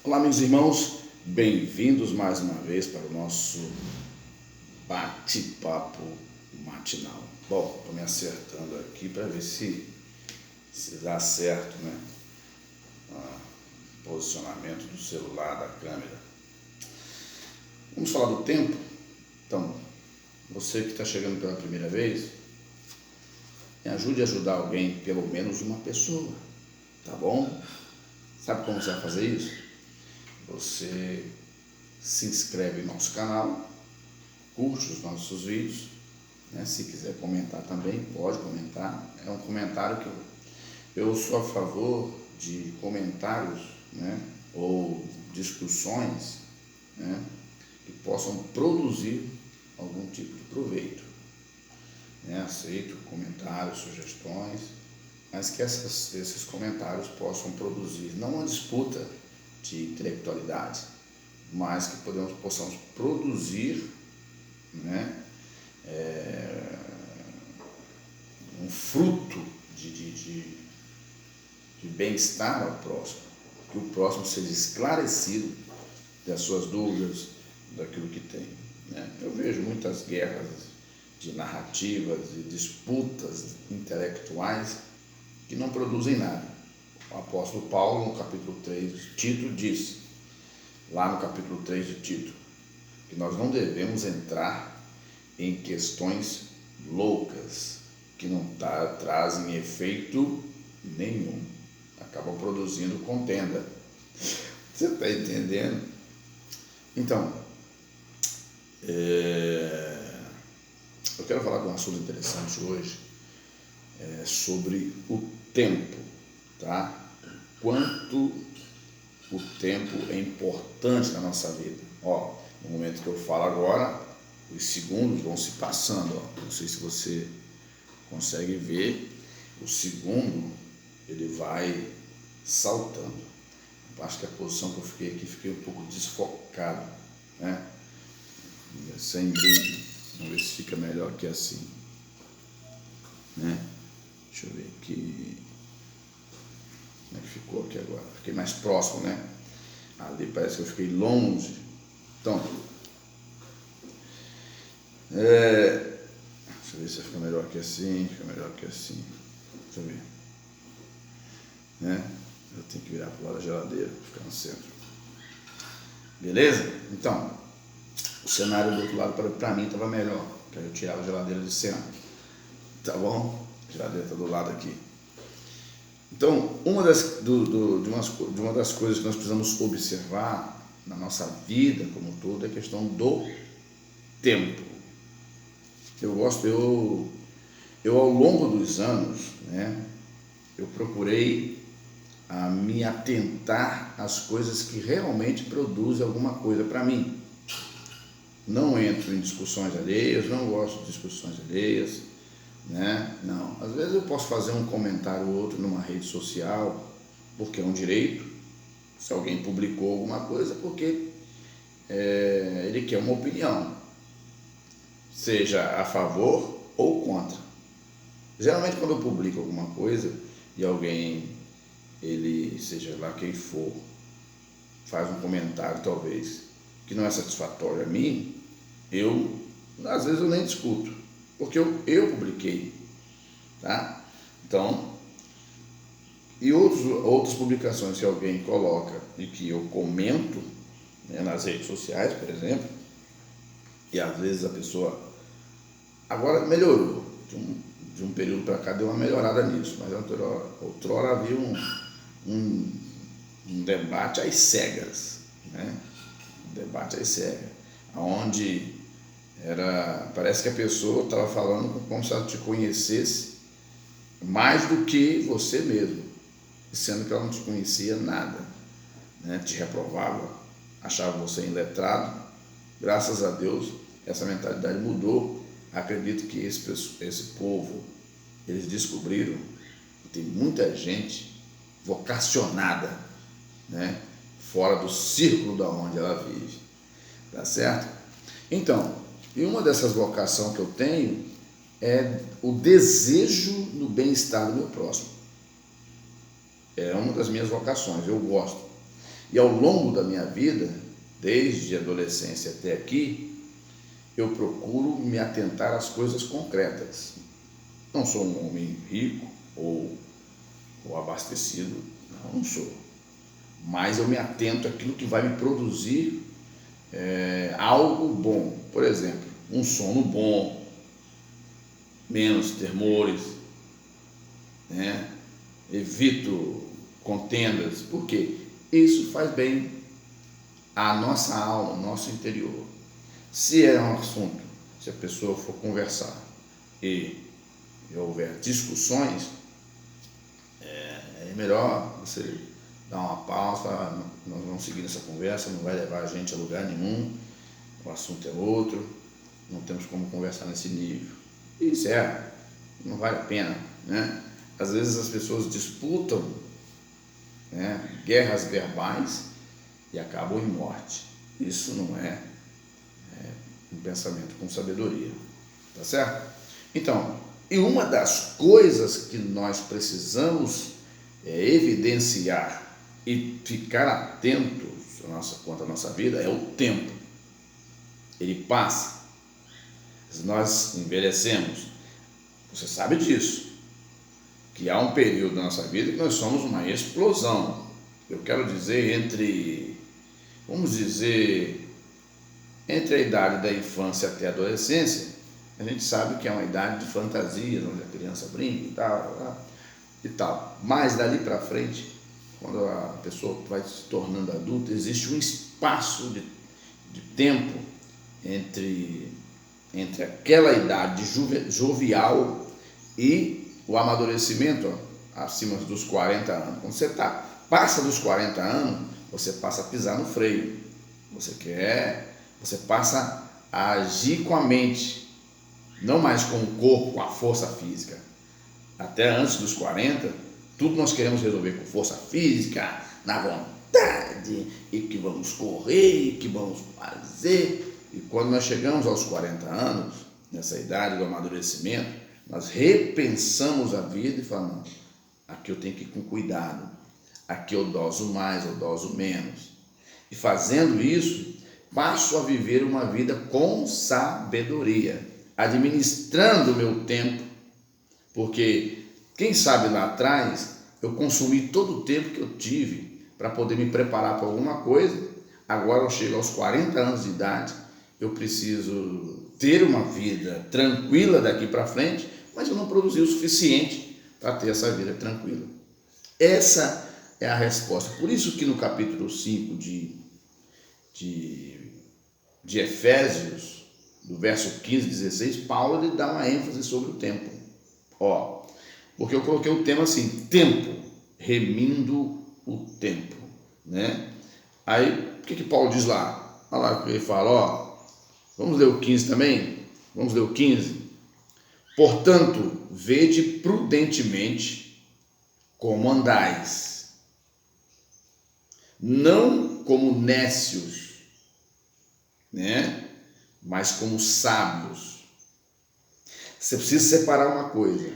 Olá, meus irmãos, bem-vindos mais uma vez para o nosso bate-papo matinal. Bom, estou me acertando aqui para ver se dá certo, né? O posicionamento do celular, da câmera. Vamos falar do tempo? Então, você que está chegando pela primeira vez, me ajude a ajudar alguém, pelo menos uma pessoa, tá bom? Sabe como você vai fazer isso? Você se inscreve no nosso canal, curte os nossos vídeos, né? Se quiser comentar também, pode comentar. É um comentário que eu sou a favor de comentários, né? Ou discussões, né? Que possam produzir algum tipo de proveito, né? Aceito comentários, sugestões, mas que esses comentários possam produzir não uma disputa de intelectualidade, mas que possamos produzir, né, um fruto de bem-estar ao próximo, que o próximo seja esclarecido das suas dúvidas, daquilo que tem, né? Eu vejo muitas guerras de narrativas e disputas intelectuais que não produzem nada. O apóstolo Paulo, no capítulo 3 de Tito, diz, lá no capítulo 3 de Tito, que nós não devemos entrar em questões loucas, que não trazem efeito nenhum, acabam produzindo contenda. Você está entendendo? Então, eu quero falar de um assunto interessante hoje, sobre o tempo, tá? Quanto o tempo é importante na nossa vida. Ó, no momento que eu falo agora, os segundos vão se passando, ó. Não sei se você consegue ver, o segundo ele vai saltando. Eu acho que a posição que eu fiquei aqui, fiquei um pouco desfocado, né? Sem brilho. Vamos ver se fica melhor que assim, né? Deixa eu ver aqui. Como é que ficou aqui agora? Fiquei mais próximo, né? Ali parece que eu fiquei longe. Então, deixa eu ver se fica melhor que assim, fica melhor que assim. Deixa eu ver. Né? Eu tenho que virar para o lado da geladeira, ficar no centro. Beleza? Então, o cenário do outro lado para mim estava melhor, que aí eu tirava a geladeira de centro. Tá bom? A geladeira está do lado aqui. Então, uma das coisas que nós precisamos observar na nossa vida como um todo é a questão do tempo. Eu ao longo dos anos, né, eu procurei me atentar às coisas que realmente produzem alguma coisa para mim. Não entro em discussões alheias, não gosto de discussões alheias, né? Não, às vezes eu posso fazer um comentário ou outro numa rede social, porque é um direito. Se alguém publicou alguma coisa, porque ele quer uma opinião, seja a favor ou contra. Geralmente quando eu publico alguma coisa e alguém, ele, seja lá quem for, faz um comentário talvez que não é satisfatório a mim, às vezes eu nem discuto, porque eu publiquei, tá? Então, e outras publicações que alguém coloca e que eu comento, né, nas redes sociais, por exemplo, e às vezes a pessoa agora melhorou, de um período para cá deu uma melhorada nisso, mas outrora havia um debate às cegas, né? Um debate às cegas, onde parece que a pessoa estava falando como se ela te conhecesse mais do que você mesmo, sendo que ela não te conhecia nada, né? Te reprovava, achava você iletrado. Graças a Deus essa mentalidade mudou. Acredito que esse povo, eles descobriram que tem muita gente vocacionada, né? Fora do círculo da onde ela vive, tá certo? Então, e uma dessas vocações que eu tenho é o desejo no bem-estar do meu próximo. É uma das minhas vocações, eu gosto. E ao longo da minha vida, desde a adolescência até aqui, eu procuro me atentar às coisas concretas. Não sou um homem rico ou abastecido, não sou. Mas eu me atento àquilo que vai me produzir algo bom. Por exemplo, um sono bom, menos temores, né? Evito contendas, porque isso faz bem à nossa alma, ao nosso interior. Se é um assunto, se a pessoa for conversar e houver discussões, é melhor você dar uma pausa, nós vamos seguir essa conversa, não vai levar a gente a lugar nenhum, o assunto é outro, não temos como conversar nesse nível. Isso não vale a pena, né? Às vezes as pessoas disputam, né, guerras verbais e acabam em morte. Isso não é um pensamento com sabedoria, tá certo? Então, e uma das coisas que nós precisamos evidenciar e ficar atentos quanto à nossa vida é o tempo. Ele passa. Nós envelhecemos. Você sabe disso, que há um período da nossa vida que nós somos uma explosão. Eu quero dizer, entre a idade da infância até a adolescência, a gente sabe que é uma idade de fantasias, onde a criança brinca e tal. Mas dali para frente, quando a pessoa vai se tornando adulta, existe um espaço de tempo entre aquela idade jovial e o amadurecimento acima dos 40 anos. Quando você passa dos 40 anos, você passa a pisar no freio. Você passa a agir com a mente, não mais com o corpo, com a força física. Até antes dos 40, tudo nós queremos resolver com força física, na vontade, e que vamos correr, e que vamos fazer. E quando nós chegamos aos 40 anos, nessa idade do amadurecimento, nós repensamos a vida e falamos, não, aqui eu tenho que ir com cuidado, aqui eu doso mais, eu doso menos. E fazendo isso, passo a viver uma vida com sabedoria, administrando o meu tempo, porque quem sabe lá atrás eu consumi todo o tempo que eu tive para poder me preparar para alguma coisa. Agora eu chego aos 40 anos de idade, eu preciso ter uma vida tranquila daqui para frente, mas eu não produzi o suficiente para ter essa vida tranquila. Essa é a resposta. Por isso que no capítulo 5 de Efésios, do verso 15 e 16, Paulo ele dá uma ênfase sobre o tempo. Porque eu coloquei o tema assim, tempo, remindo o tempo, né? Aí, o que Paulo diz lá? Olha lá que ele fala, vamos ler o 15 também? Vamos ler o 15? Portanto, vede prudentemente como andais, não como nécios, né? Mas como sábios. Você precisa separar uma coisa.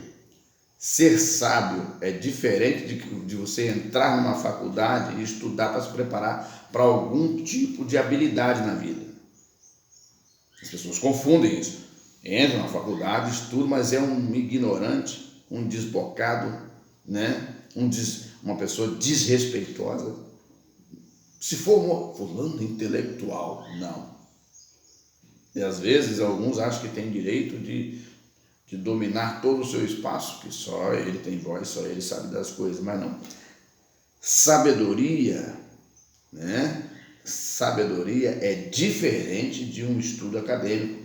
Ser sábio é diferente de você entrar numa faculdade e estudar para se preparar para algum tipo de habilidade na vida. As pessoas confundem isso. Entra na faculdade, estuda, mas é um ignorante, um desbocado, né? Uma pessoa desrespeitosa. Se for fulano intelectual, não. E às vezes alguns acham que tem direito de dominar todo o seu espaço, que só ele tem voz, só ele sabe das coisas, mas não. Sabedoria, né? Sabedoria é diferente de um estudo acadêmico.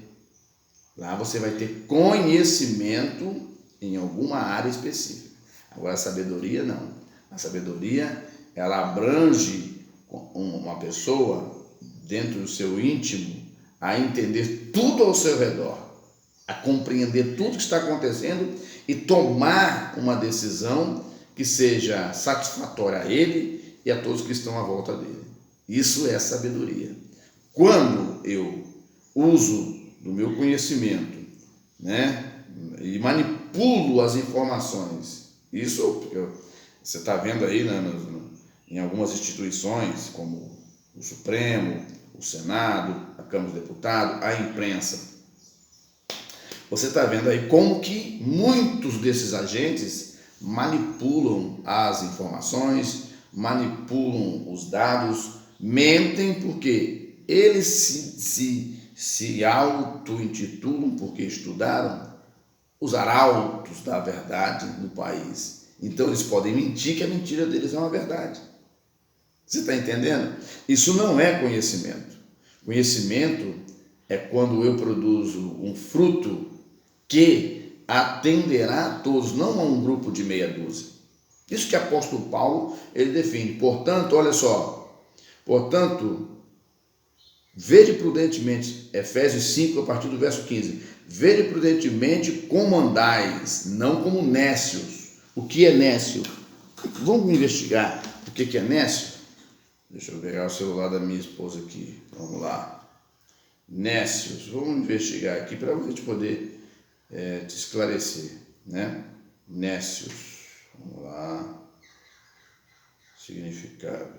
Lá você vai ter conhecimento em alguma área específica. Agora a sabedoria não. A sabedoria, ela abrange uma pessoa dentro do seu íntimo a entender tudo ao seu redor, a compreender tudo que está acontecendo e tomar uma decisão que seja satisfatória a ele e a todos que estão à volta dele. Isso é sabedoria. Quando eu uso do meu conhecimento, né, e manipulo as informações, isso você está vendo aí, né, em algumas instituições, como o Supremo, o Senado, a Câmara dos Deputados, a imprensa. Você está vendo aí como que muitos desses agentes manipulam as informações, manipulam os dados, mentem porque eles se auto-intitulam, porque estudaram, os arautos da verdade no país. Então eles podem mentir que a mentira deles é uma verdade. Você está entendendo? Isso não é conhecimento. Conhecimento é quando eu produzo um fruto que atenderá a todos, não a um grupo de meia dúzia. Isso que o apóstolo Paulo, ele define. Portanto, olha só, portanto, vede prudentemente, Efésios 5, a partir do verso 15, vede prudentemente como andais, não como nécios. O que é nécio? Vamos investigar o que é nécio? Deixa eu pegar o celular da minha esposa aqui, vamos lá. Nécios, vamos investigar aqui para a gente poder te esclarecer, né? Nécios, vamos lá, significado.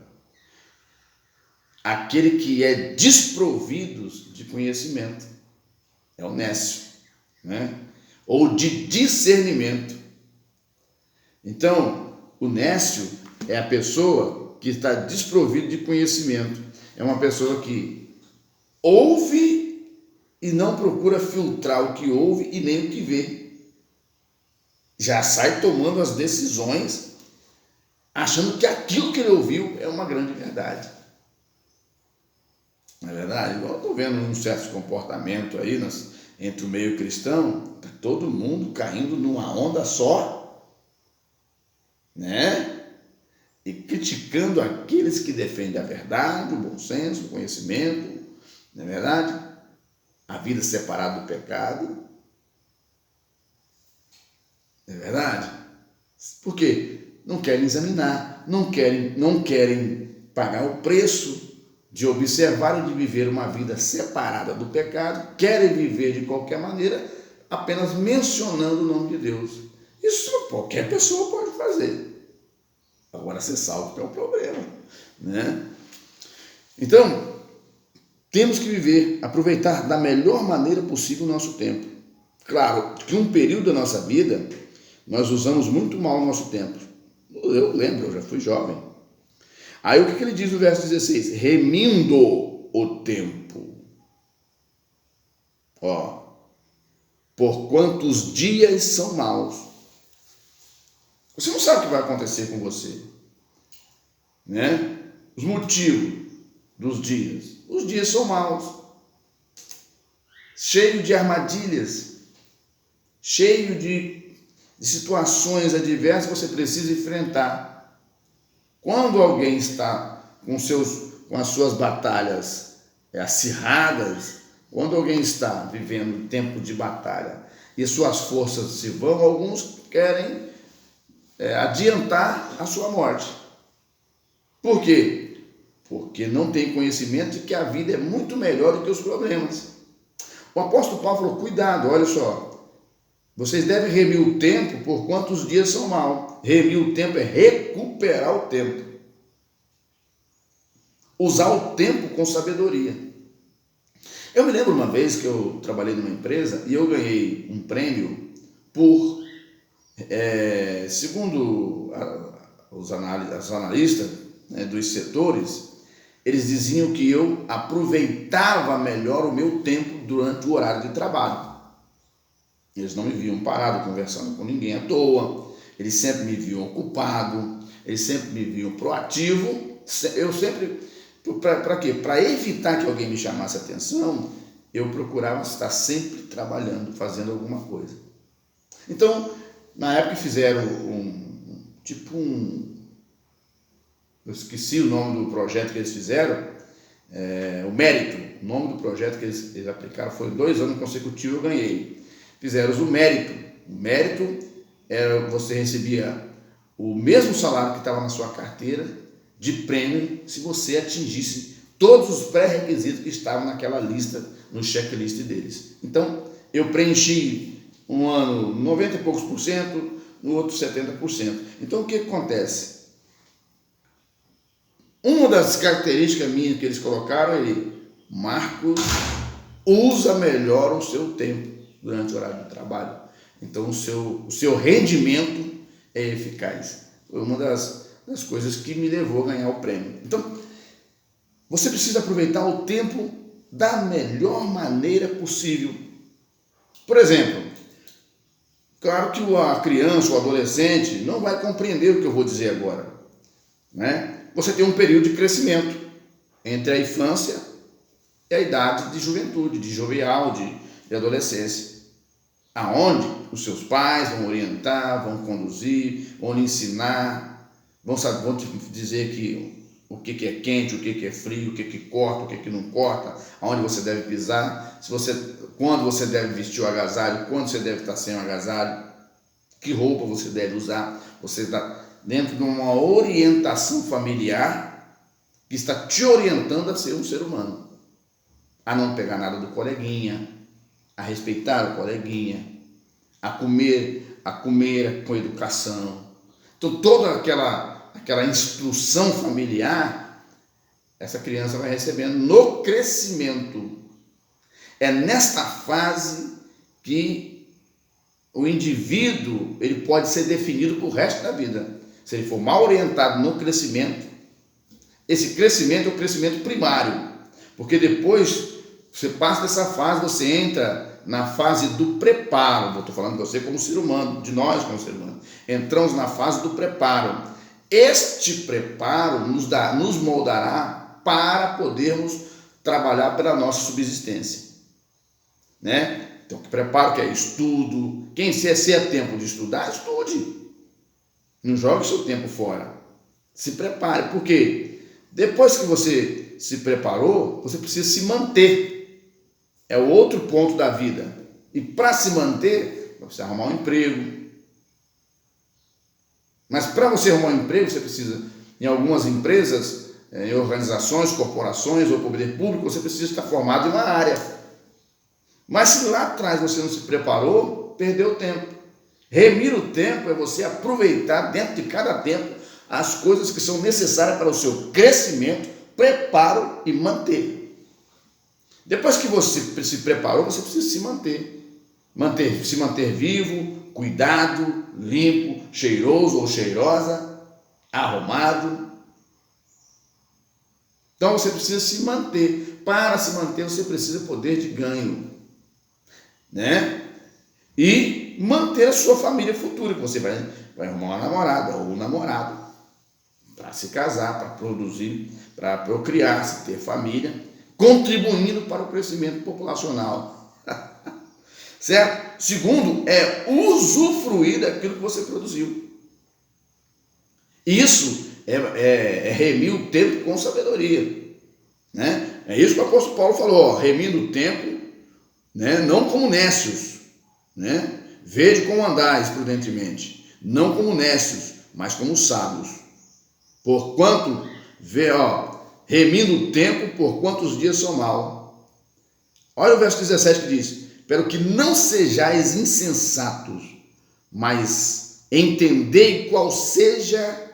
Aquele que é desprovido de conhecimento, é o nécio, né? Ou de discernimento. Então, o nécio é a pessoa que está desprovido de conhecimento, é uma pessoa que ouve e não procura filtrar o que ouve e nem o que vê. Já sai tomando as decisões, achando que aquilo que ele ouviu é uma grande verdade. Não é verdade? Igual eu estou vendo um certo comportamento aí entre o meio cristão, está todo mundo caindo numa onda só, né? E criticando aqueles que defendem a verdade, o bom senso, o conhecimento, não é verdade? A vida separada do pecado. É verdade? Por quê? Não querem examinar, não querem pagar o preço de observar e de viver uma vida separada do pecado, querem viver de qualquer maneira, apenas mencionando o nome de Deus. Isso qualquer pessoa pode fazer. Agora ser salvo que é o problema, né? Então, temos que viver, aproveitar da melhor maneira possível o nosso tempo. Claro que um período da nossa vida, nós usamos muito mal o nosso tempo. Eu lembro, eu já fui jovem. Aí o que ele diz no verso 16? Remindo o tempo. Porquanto os dias são maus. Você não sabe o que vai acontecer com você, né? Os motivos dos dias. Os dias são maus, cheio de armadilhas, cheio de situações adversas que você precisa enfrentar. Quando alguém está com as suas batalhas acirradas, quando alguém está vivendo tempo de batalha e suas forças se vão, alguns querem adiantar a sua morte. Por quê? Porque não tem conhecimento de que a vida é muito melhor do que os problemas. O apóstolo Paulo falou, cuidado, olha só, vocês devem remir o tempo por quantos dias são maus. Remir o tempo é recuperar o tempo. Usar o tempo com sabedoria. Eu me lembro uma vez que eu trabalhei numa empresa e eu ganhei um prêmio por, segundo os analistas, né, dos setores, eles diziam que eu aproveitava melhor o meu tempo durante o horário de trabalho. Eles não me viam parado conversando com ninguém à toa, eles sempre me viam ocupado, eles sempre me viam proativo. Eu sempre, para quê? Para evitar que alguém me chamasse a atenção, eu procurava estar sempre trabalhando, fazendo alguma coisa. Então, na época fizeram eu esqueci o nome do projeto que eles fizeram, o mérito, o nome do projeto que eles aplicaram foi 2 anos consecutivos, eu ganhei. Fizeram o mérito. O mérito era você recebia o mesmo salário que estava na sua carteira de prêmio se você atingisse todos os pré-requisitos que estavam naquela lista, no checklist deles. Então, eu preenchi um ano 90 e poucos por cento, no outro 70%. Então, o que acontece? Uma das características minhas que eles colocaram é: Marcos usa melhor o seu tempo durante o horário de trabalho. Então o seu rendimento é eficaz. Foi uma das coisas que me levou a ganhar o prêmio. Então, você precisa aproveitar o tempo da melhor maneira possível. Por exemplo, claro que a criança, o adolescente, não vai compreender o que eu vou dizer agora, né? Você tem um período de crescimento entre a infância e a idade de juventude, de jovial, de adolescência, aonde os seus pais vão orientar, vão conduzir, vão lhe ensinar, vão te dizer o que é quente, o que é frio, o que corta, o que não corta, aonde você deve pisar, quando você deve vestir o agasalho, quando você deve estar sem o agasalho, que roupa você deve usar. Você está dentro de uma orientação familiar que está te orientando a ser um ser humano, a não pegar nada do coleguinha, a respeitar o coleguinha, a comer com educação. Então, toda aquela instrução familiar, essa criança vai recebendo no crescimento. É nesta fase que o indivíduo ele pode ser definido para o resto da vida. Se ele for mal orientado no crescimento, esse crescimento é o crescimento primário, porque depois você passa dessa fase, você entra na fase do preparo. Eu estou falando de você como ser humano, de nós como ser humano. Entramos na fase do preparo. Este preparo nos moldará para podermos trabalhar pela nossa subsistência, né? Então, que preparo que é estudo. Quem se é tempo de estudar, estude. Não jogue seu tempo fora. Se prepare, porque depois que você se preparou, você precisa se manter. É o outro ponto da vida. E para se manter, você precisa arrumar um emprego. Mas para você arrumar um emprego, você precisa, em algumas empresas, em organizações, corporações ou poder público, você precisa estar formado em uma área. Mas se lá atrás você não se preparou, perdeu tempo. Remir o tempo é você aproveitar dentro de cada tempo as coisas que são necessárias para o seu crescimento, preparo e manter. Depois que você se preparou, você precisa se manter. Se manter vivo, cuidado, limpo, cheiroso ou cheirosa, arrumado. Então você precisa se manter. Para se manter, você precisa poder de ganho, né? E manter a sua família futura, que você vai arrumar uma namorada ou um namorado para se casar, para produzir, para procriar, ter família, contribuindo para o crescimento populacional. Certo? Segundo, é usufruir daquilo que você produziu. Isso é remir o tempo com sabedoria, né? É isso que o apóstolo Paulo falou, remindo o tempo, né? Não como nécios, né? Vede como andais prudentemente, não como nécios, mas como sábios. Porquanto, remindo o tempo, por quantos dias são mal. Olha o verso 17 que diz: pero que não sejais insensatos, mas entendei qual seja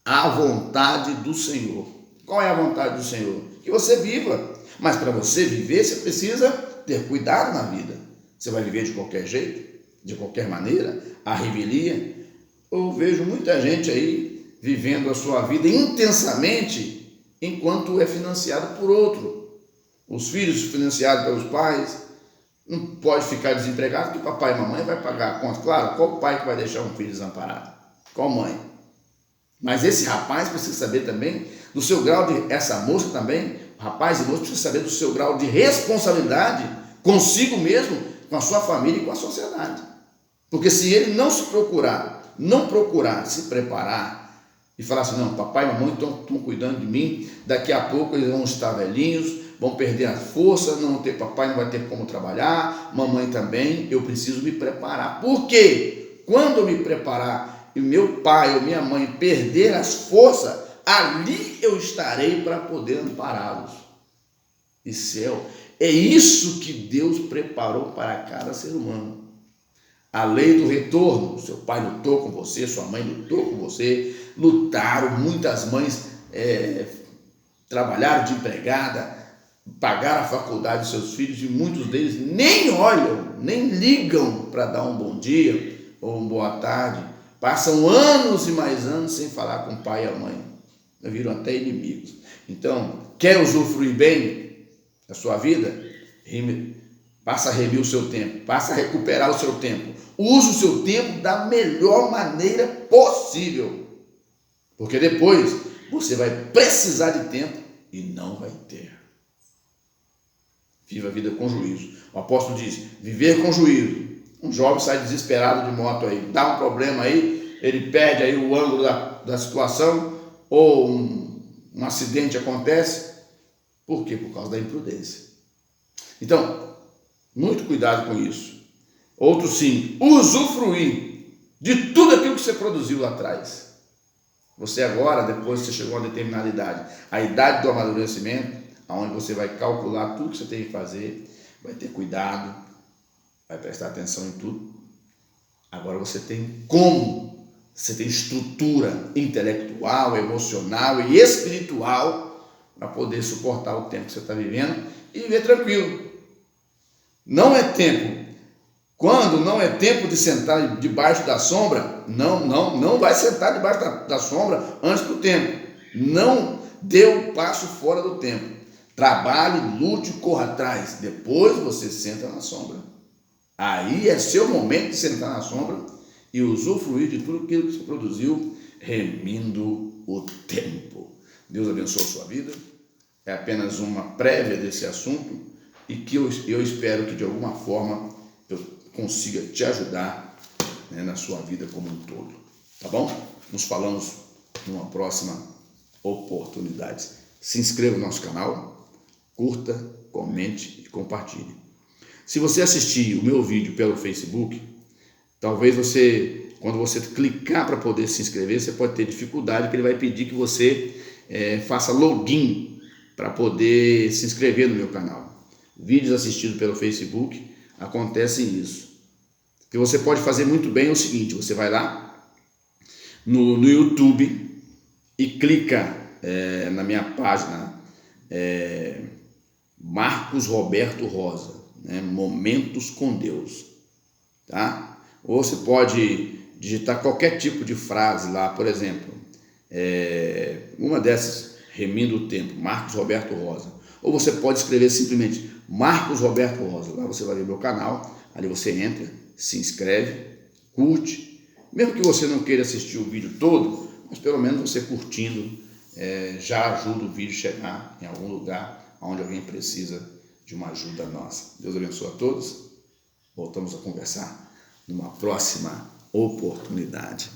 a vontade do Senhor. Qual é a vontade do Senhor? Que você viva. Mas para você viver, você precisa ter cuidado na vida. Você vai viver de qualquer jeito, de qualquer maneira, a revelia. Eu vejo muita gente aí vivendo a sua vida intensamente enquanto é financiado por outro. Os filhos financiados pelos pais, não pode ficar desempregado porque papai e mamãe vai pagar a conta. Claro, qual pai que vai deixar um filho desamparado? Qual mãe? Mas esse rapaz precisa saber também do seu grau de... Essa moça também, rapaz e moça, precisa saber do seu grau de responsabilidade consigo mesmo, com a sua família e com a sociedade. Porque se ele não procurar se preparar e falar assim, não, papai e mamãe estão cuidando de mim, daqui a pouco eles vão estar velhinhos, vão perder a força, não ter papai, não vai ter como trabalhar, mamãe também, eu preciso me preparar. Por quê? Quando eu me preparar e meu pai ou minha mãe perder as forças, ali eu estarei para poder ampará-los. E céu, é isso que Deus preparou para cada ser humano. A lei do retorno, seu pai lutou com você, sua mãe lutou com você, lutaram, muitas mães trabalharam de empregada, pagaram a faculdade dos seus filhos, e muitos deles nem olham, nem ligam para dar um bom dia ou uma boa tarde. Passam anos e mais anos sem falar com o pai e a mãe. Viram até inimigos. Então, quer usufruir bem da sua vida? Passa a remir o seu tempo, passa a recuperar o seu tempo. Use o seu tempo da melhor maneira possível. Porque depois você vai precisar de tempo e não vai ter. Viva a vida com juízo. O apóstolo diz, viver com juízo. Um jovem sai desesperado de moto aí, dá um problema aí, ele perde aí o ângulo da situação, ou um acidente acontece. Por quê? Por causa da imprudência. Então, muito cuidado com isso. Outro sim, usufruir de tudo aquilo que você produziu lá atrás. Você agora, depois que você chegou a uma determinada idade, a idade do amadurecimento, onde você vai calcular tudo que você tem que fazer, vai ter cuidado, vai prestar atenção em tudo. Agora você tem como, você tem estrutura intelectual, emocional e espiritual para poder suportar o tempo que você está vivendo e viver tranquilo. Não é tempo. Quando não é tempo de sentar debaixo da sombra, não vai sentar debaixo da sombra antes do tempo. Não dê um passo fora do tempo. Trabalhe, lute, corra atrás. Depois você senta na sombra. Aí é seu momento de sentar na sombra e usufruir de tudo aquilo que você produziu, remindo o tempo. Deus abençoe a sua vida. É apenas uma prévia desse assunto e que eu espero que de alguma forma eu consiga te ajudar, né, na sua vida como um todo. Tá bom? Nos falamos numa próxima oportunidade. Se inscreva no nosso canal, curta, comente e compartilhe. Se você assistir o meu vídeo pelo Facebook, talvez você, quando você clicar para poder se inscrever, você pode ter dificuldade, porque ele vai pedir que você faça login para poder se inscrever no meu canal. Vídeos assistidos pelo Facebook, acontece isso. O que você pode fazer muito bem é o seguinte, você vai lá no YouTube e clica na minha página Marcos Roberto Rosa, né? Momentos com Deus, tá? Ou você pode digitar qualquer tipo de frase lá, por exemplo, uma dessas, remindo o tempo, Marcos Roberto Rosa. Ou você pode escrever simplesmente Marcos Roberto Rosa. Lá você vai ver meu canal, ali você entra, se inscreve, curte. Mesmo que você não queira assistir o vídeo todo, mas pelo menos você curtindo já ajuda o vídeo a chegar em algum lugar onde alguém precisa de uma ajuda nossa. Deus abençoe a todos. Voltamos a conversar numa próxima oportunidade.